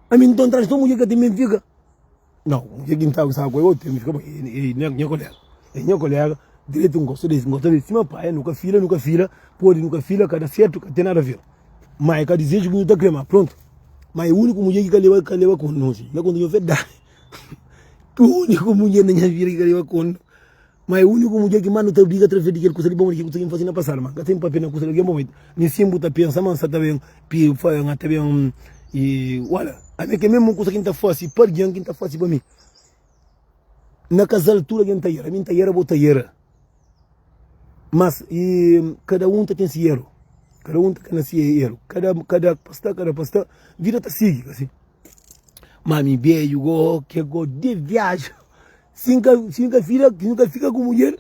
A mim então traz uma mulher que também fica. Não, mulher que não está com outra, me fica bom. É minha colega, direito gosto de cima, pai, nunca fila, pode nunca fila, cada certo, tem nada a ver. Mas cada desejo que eu estou cremando, pronto. Mas o único mulher que leva com nós, não é quando eu verdade. O único mulher na minha vida que leva com. Mas o único mulher que mano te obriga a trazer aquele coisa de bom que conseguimos fazer na passada, mas tem papel na coisa de bom momento. Nem sempre tá pensando, mas tá bem, tá bem e olha, a minha que mesmo coisa que tá fácil, para alguém que tá fácil para mim. Na casa altura que tá era, minha tá era boa era. Mas e cada um tem esse erro. Cada um tem esse erro. Cada pasta, vida tá sigue assim. Mami beijo go que go de viagem. Singa filha, que nunca fica com mulher,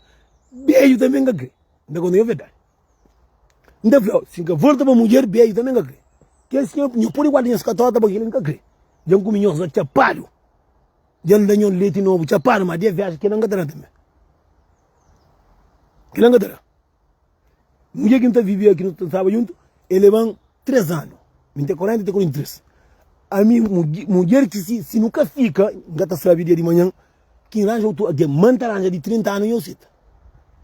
beijo também que. Não quando é verdade. Então, singa volta para mulher, beijo também que. Que assim, eu por igual nessa catota para ele nunca crê. Já com minhos já chapado. Já não tenho leite novo, chapado, mas de viagem que não gata também. Que não gata. Mulher que não está vivendo aqui, não estava junto, ele vão 3 anos. Me tem 40, tem 43. A minha mulher que se nunca fica, gata sabe dia de manhã, que arranja outro, que manta arranja de 30 anos, eu sei.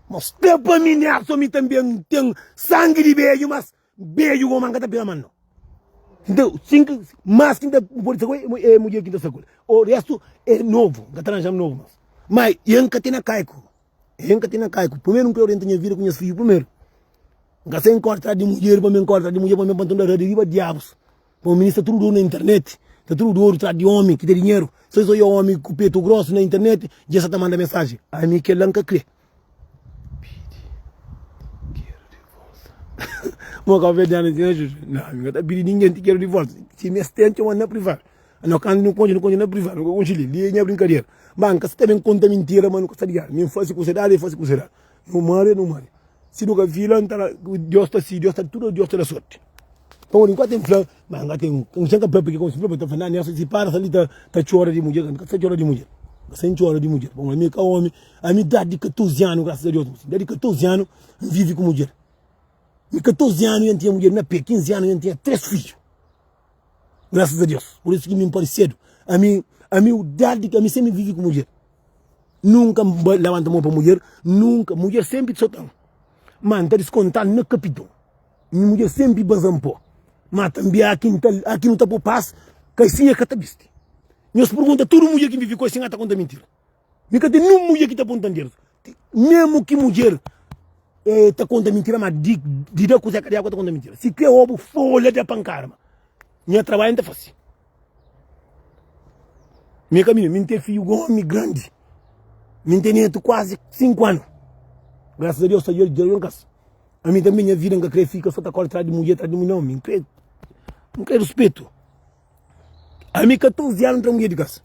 Mas para mim, só me também tem sangue de beijo, mas beijo como manga pela mano. Então, mas que por isso é mulher que está sacou. O resto é novo, gata arranja novo. Mas yanka tem na caico. Primeiro não quero orientar minha vida com minhas filhas primeiro. Gasta encontrar de mulher, para me encontrar de mulher, para me abandonar de riba diabos. Para o ministro tudo na internet. Tá tudo ouro, traz de homem que tem dinheiro. Se eu homem com peito grosso na internet, já está manda mensagem. A mim que lanca crê. Mo ka ve dane não, amigo, tá pedindo ninguém quero de volta. Se me estende eu na privado. Não can não conde na privado, não conde ali, linha brincadeira. Banca se também conta mentira, mano, que está ligado. Me faz considerar, faz considerar. Não mare. Se nunca vila, Deus está tudo Deus da sorte. Então, enquanto tem flã, mas tem um chega para porque como se flã tá falando, né, se para ali tá chora de mulher, tá chora de mulher. Sem chora de mulher. Bom, a minha homem, a minha idade de 14 anos, graças a Deus, de 14 anos vive com mulher. De 14 anos eu tinha mulher, na P, 15 anos eu tinha 3 filhos. Graças a Deus. Por isso que me parece cedo. A minha idade que a mim sempre vive com mulher. Nunca levanta a mão para mulher, nunca. Mulher sempre soltando. Mano, tá descontando no capitão. Minha mulher sempre bazampou. Mas também aqui não está por paz, que assim é que está visto. Nós pergunta toda mulher que vive com assim está contando mentira. Nunca tem nenhuma mulher que está apontando dinheiro. Mesmo que mulher está contando mentira, mas de dar coisa que está contando mentira. Se quer ovo, folha de pancar, minha trabalho não é fácil. Minha caminho, minha tem filho homem grande. Minha tem neto quase 5 anos. Graças a Deus, está de casa. A mim também, minha vida, nunca fica só está atrás de mulher, atrás de mulher, não. Não quero respeito. A mim, 14 anos, entra mulher de casa.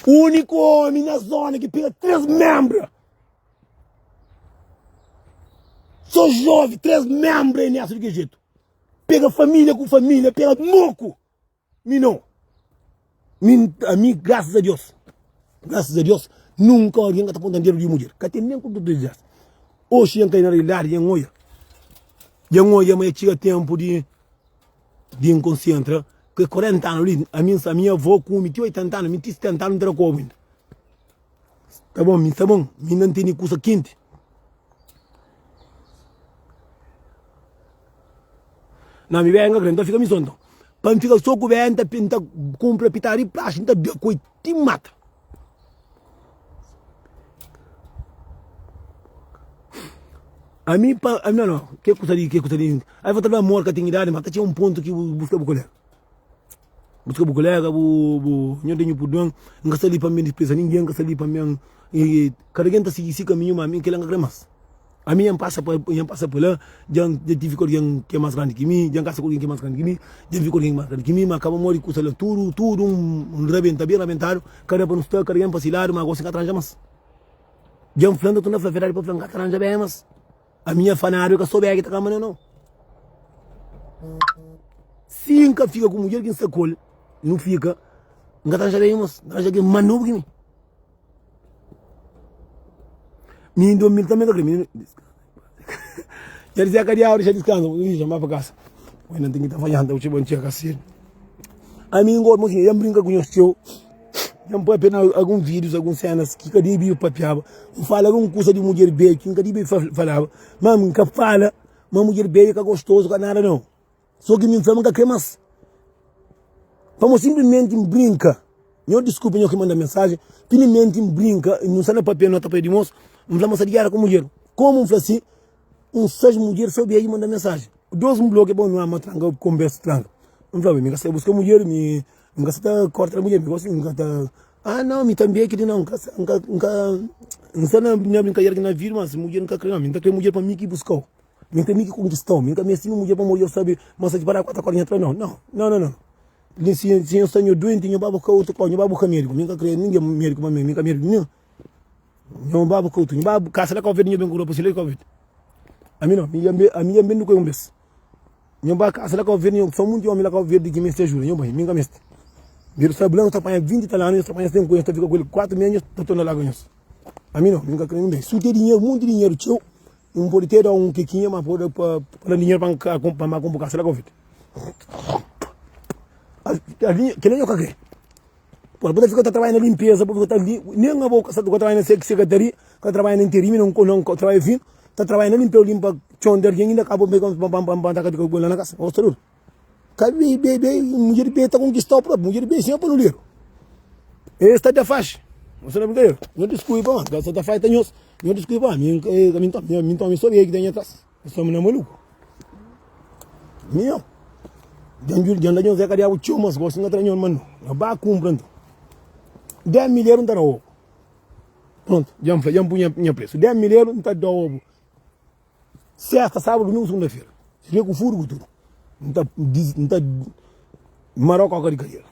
O único homem na zona que pega 3 membros. Sou jovem, 3 membros nessa de que jeito. Pega família com família, pega moco. Mim não. A mim, graças a Deus, nunca alguém está apontando dinheiro de mulher. Que tem nem como tu dizer. Hoje, eu tenho na realidade, eu olho. Eu olho, mas chega tempo de inconsciente. Que 40 anos ali, a minha avó com 80 anos, 70 anos, não terá como. Tá bom, não tem coisa quente. Não, me venga, então fica me sonando. Para ficar só com o pinta, compra pitari, praxe, então, coisa, te mata. A mim, não, que custaria. Aí vou trabalhar amor, que tem idade, mas tinha um ponto que busca o colega. Busca o colega, eu tenho por doan, não está ali para mim, despreza ninguém, não está ali para mim. E cada quem está seguindo caminho, mas a mim que ele não cremas. A mim, passa por lá, já tive alguém que é mais grande que mim, já casa com alguém que é mais grande que mim, já vi alguém mais grande que mim, mas acaba morrer com tudo, rebenta, bem rebentado, cada para não estar, cada quem para se lá, mas gosta de atranja mais. Já um flando, tu não foi verdade para flancar atranja bem, mas. A minha fanário que soube que tá camando não. Se nunca fica com mulher que não se acolhe, não fica, nunca tá jaremos, não já que manubre que me. Me indo mil também tá crime. Já dizia que a hora já descansa, eu chamar para casa. Eu não tenho que estar falhando, eu te bom dia cacete. A mim agora mocinha, já brinca com o seu. Já pode apenas alguns vídeos, algumas cenas que cada dia papiava. Fala alguma coisa de mulher bem, que cada dia falava. Mas nunca fala, uma mulher bem que é gostoso, que nada não. Só que me inflama que quer mais. Vamos simplesmente brinca. Eu desculpe, eu que manda mensagem. Simplesmente brinca, não sai na papel, não está para de moço. Não vamos a ligar com mulher. Como assim? 6 mulheres soube aí manda mensagem. 2 blogs é bom, não é uma tranga, conversa tranga. Não vai, me gasta buscar mulher, me gasta corta a mulher, me gosta, não. Ah, não, me também que não, nunca não sei na minha brincadeira que na vida, mas mulher nunca crê, não. Nunca crê mulher para mim que buscou. Nunca me que conquistou. Nunca me estima mulher para mulher, sabe, mas se parar 4 atrás, não. Se eu tenho doente, eu babo com outro, eu babo com médico. Nunca crê ninguém médico para mim, nunca médico, não. Eu babo com outro, eu babo, caça lá com a vida, eu bem com o para Covid. A mim não, a minha bem do que eu mês. Eu babo caça lá com a vida, eu sou muito homem lá com a vida que me esteja, eu bem, nunca me Viro sabe blanco, trabalha 20 anos, trabalha 5 anos, fica com ele 4 meses, estou lá ganhando. A mim não, nunca creio bem. Se tem dinheiro, muito dinheiro, tio, não pode ter quequinha, mas pode para dinheiro para comprar a Covid. Que nem eu caguei. Pode ficar trabalhando na limpeza, pode ficar nem a boca, está trabalhando na secretaria, está trabalhando na interim, não trabalha fim, está trabalhando na limpa, chonder, quem ainda acabou pegando para na casa. Ouça, cabe bebê, mulher bebê está conquistando o próprio, mulher bebê sempre no livro. Esta é a faixa. Você não brinca, não desculpa, mano. Essa da faixa tem os, não desculpa, minha sou eu que tem atrás. Estou me maluco. Minha. Jangan jangan saya kaya ucap mas, gosong na tranyon mano. Ba comprando. 10 milhões não está no pronto, já punha preço. 10 milhões não está no sexta, sábado, domingo, segunda-feira. Se vê com furo tudo. Não está Marocco agora de carreira.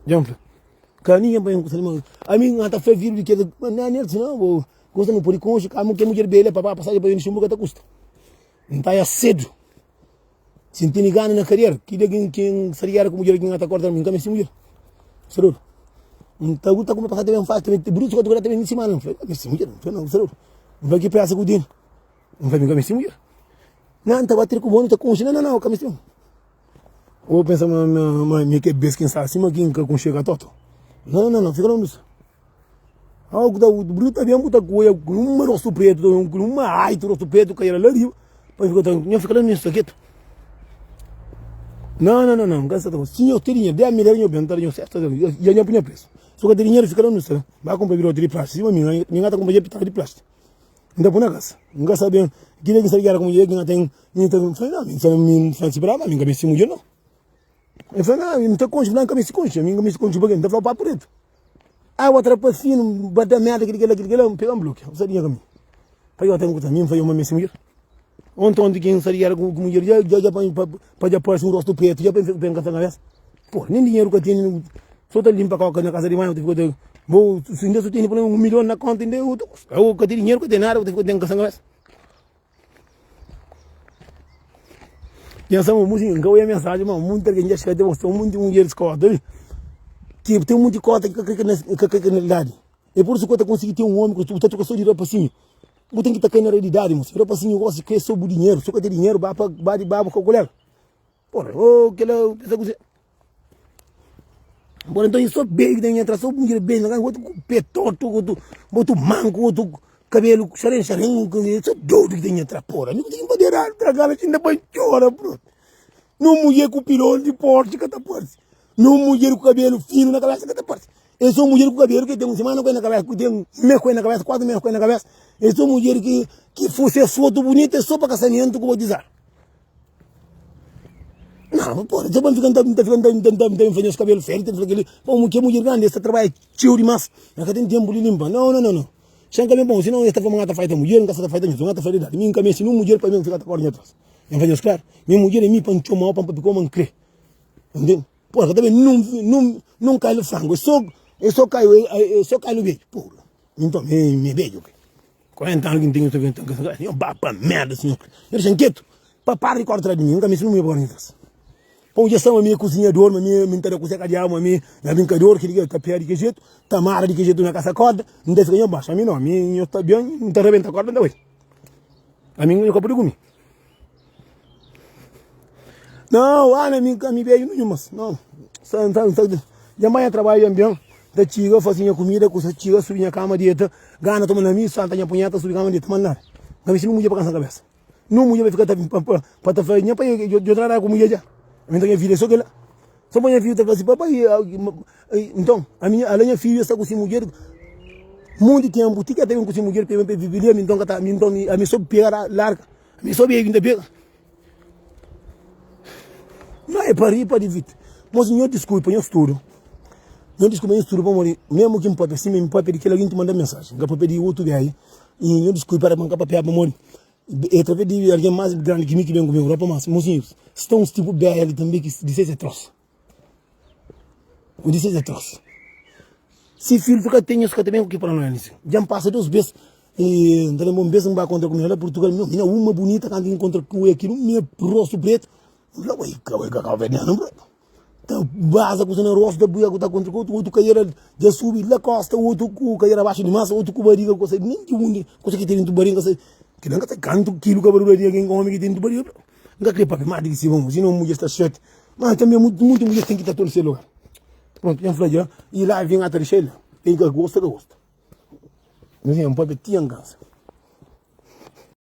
Já foi. Caninha bem com salmão. A mim não foi vir de que não é nele não. Gosta não pode conche, como que mulher bela para passar para ir no chumbo que tá custa. Não está cedo. Se tem gana na carreira, quem seria com mulher que não está cortando, nunca me mulher. Será? Então, está como passar também fácil, também bruto quando agora também em cima não. Falei, me mulher, não, será? Não vai que peça com o dinheiro. Não vai me mulher. Não, está bater com o bono, está com não, camisão. Ou pensa me que bes quem sabe acima quem com chega toto. Não, fica não nisso. Algo da bruto também muita coisa, um rosto preto, uma ai, rosto preto que era lá ali. Para ficar não nisso aqui. Não, gasta todo. Se eu teria 10 milhões eu bentar eu certo, já não punha preço. Só que dinheiro fica não nisso. Vai comprar virou de plástico, minha gata compra de plástico. Ainda por na casa. Não gasta bem. Queria que seria como eu que não tem, não se brava, minha cabeça mulher não. Eu falei, não tem concha branca, minha cabeça concha branca, não tá falando preto. Ah, outra passinho, bate merda, aquele pega bloco. Você diria comigo. Para eu ter um também foi uma minha mulher. Ontem quem seria com mulher já para pôr um rosto preto, já pensei na cabeça. Pô, nem dinheiro que eu tenho, só tá limpa a na casa de mãe, eu tive vou, se ainda só tenho 1 milhão na conta, ainda eu que tenho dinheiro que eu tenho nada, eu tive que ter na cabeça. Já somos música, então é a mensagem, mas muita gente já chega de você, muito mulher escolhe, que tem muito cota que é na idade. É por isso que eu consegui ter um homem que tu tá só de roupa assim. Eu tenho que estar na realidade, moço. Roupa assim, eu gosto de que sobre o dinheiro, só que ter dinheiro, vai para com a colher. Porra, que ela pensa que bom, então isso bem que tem entrada, só mulher bem, não outro pé torto, outro manco, outro cabelo xarém, isso doido que tem entrada, porra. Não tem poder tragar, ainda vai chorar, bro. Não mulher com pirão de porte, que tá porte. Não mulher com cabelo fino na cabeça, que tá porte. Eu sou mulher com cabelo que tem uma semana na cabeça, que tem meia coisa na cabeça, 4 meia coisa na cabeça. Eu sou mulher que fosse foto bonita só para casamento, que eu vou dizer. Não, porra, você vai ficando fazer os cabelos feitos, aquele, pô, que mulher grande, essa trabalha tio demais, não tem tempo de limpar. Não. Chega bem bom, senão esta forma de fazer mulher, não está fazendo isso, não está fazendo nada. Minha cabeça, não mulher para mim ficar correndo atrás. Não faz claro. Minha mulher é minha para um mal, para como não crê. Entende? Porra, também não cai no frango, eu só caio no beijo, porra. Então, me beijo. 40 anos que tenho, eu bapa merda, senhor. Eu deixo quieto, para de cortar de mim, nunca me ensinou minha porra. Pô, já são a minha cozinhador, a minha mentora cozinha de alma, a minha brincador, que liga, tá pé de que jeito, tá mara de que jeito na casa corda, não deixa ganhar baixo. A mim não, a mim eu tá bem, não tá rebenta a corda, não é. A mim eu compro comigo. Não, a mim veio nenhuma, não. Já mais trabalho bem, da chiga, fazia comida, com essa chiga, subia a cama dieta, gana toma na missa, santa a punheta, subia a cama dieta, mandar. Não me ensino mulher para cansar a cabeça. Não mulher vai ficar para tá fazer, para eu trabalhar com mulher já. Então minha filha só que ela, só minha filha tá assim, papai, então a minha filha está com essa mulher, muito tempo, tica tem com essa mulher para viver, então a minha só pega larga, a minha só pega. Não é para ir para dividir, mas eu desculpa, eu estudo. Não desculpa instruir para morrer, mesmo que me pode assim, me pode pedir que alguém te manda mensagem, que pode pedir outro aí, e eu desculpa para bancar papel para morrer. E através de alguém mais grande que me vem comigo, Europa, mas, mocinhos, estão uns tipo BL também que dizem é troço. O dizem é troço. Se filtro que tem, isso que também o que para nós, já passa 2 vezes, e então um vez não vai contra comigo, Portugal, minha uma bonita, quando encontra com aquilo, meu rosto preto, lá vai, veneno, bro. Então, base com o rosto da buia que está contra o outro caíra já subir lá costa, o outro caíra abaixo de massa, outro com barriga, coisa nem de onde, coisa que tem em barriga, que não tem canto quilo que barriga quem come que tem em barriga, não quer para mais de se vamos, se não mulher está certo, mas também muito mulher tem que estar todo esse lugar. Pronto, já falei já, e lá vem a terceira, tem que gosta, não sei, não pode ter em casa.